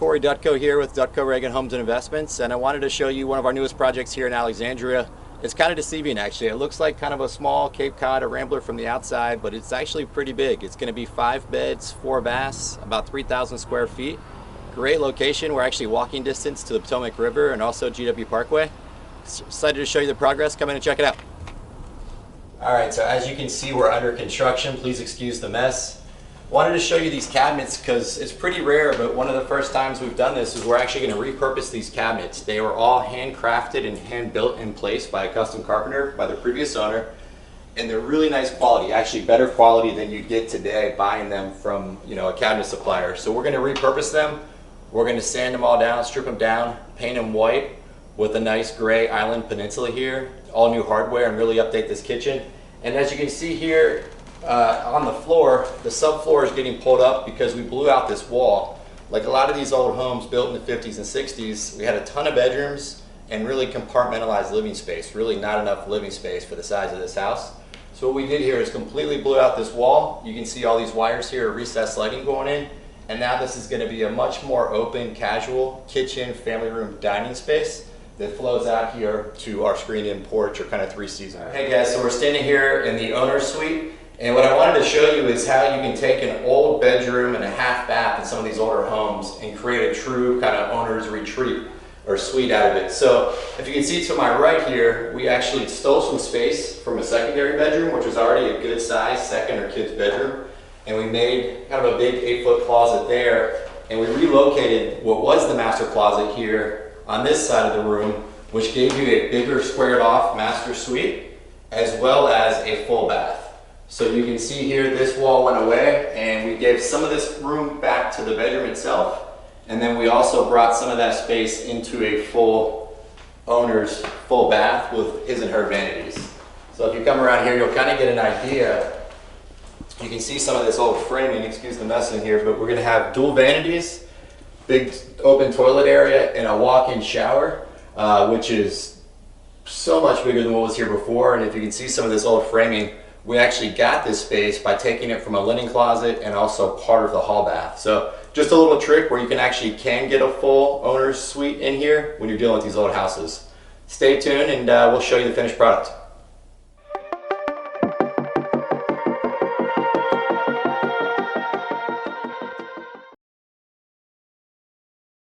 Dutko here with Dutko Ragen Homes and Investments, and I wanted to show you one of our newest projects here in Alexandria. It's kind of deceiving actually. It looks like kind of a small Cape Cod, a rambler from the outside, but it's actually pretty big. It's going to be 5 beds, 4 baths, about 3,000 square feet. Great location. We're actually walking distance to the Potomac River and also GW Parkway. Excited to show you the progress. Come in and check it out. Alright, so as you can see, we're under construction. Please excuse the mess. Wanted to show you these cabinets because it's pretty rare, but one of the first times we've done this is we're actually going to repurpose these cabinets. They were all handcrafted and hand built in place by a custom carpenter by the previous owner, and they're really nice quality, actually better quality than you'd get today buying them from a cabinet supplier. So we're going to repurpose them. We're going to sand them all down, strip them down, paint them white with a nice gray island peninsula here, all new hardware, and really update this kitchen. And as you can see here, on the floor, the subfloor is getting pulled up because we blew out this wall. Like a lot of these old homes built in the 50s and 60s, we had a ton of bedrooms and really compartmentalized living space. Really not enough living space for the size of this house. So what we did here is completely blew out this wall. You can see all these wires here, recessed lighting going in. And now this is going to be a much more open, casual kitchen, family room, dining space that flows out here to our screened-in porch or kind of 3-season. Hey guys, so we're standing here in the owner's suite. And what I wanted to show you is how you can take an old bedroom and a half bath in some of these older homes and create a true kind of owner's retreat or suite out of it. So if you can see to my right here, we actually stole some space from a secondary bedroom, which was already a good size second or kid's bedroom. And we made kind of a big 8-foot closet there. And we relocated what was the master closet here on this side of the room, which gave you a bigger squared off master suite, as well as a full bath. So you can see here, this wall went away and we gave some of this room back to the bedroom itself. And then we also brought some of that space into a full owner's full bath with his and her vanities. So if you come around here, you'll kind of get an idea. You can see some of this old framing, excuse the mess in here, but we're gonna have dual vanities, big open toilet area, and a walk-in shower, which is so much bigger than what was here before. And if you can see some of this old framing, we actually got this space by taking it from a linen closet and also part of the hall bath. So just a little trick where you can get a full owner's suite in here when you're dealing with these old houses. Stay tuned and we'll show you the finished product.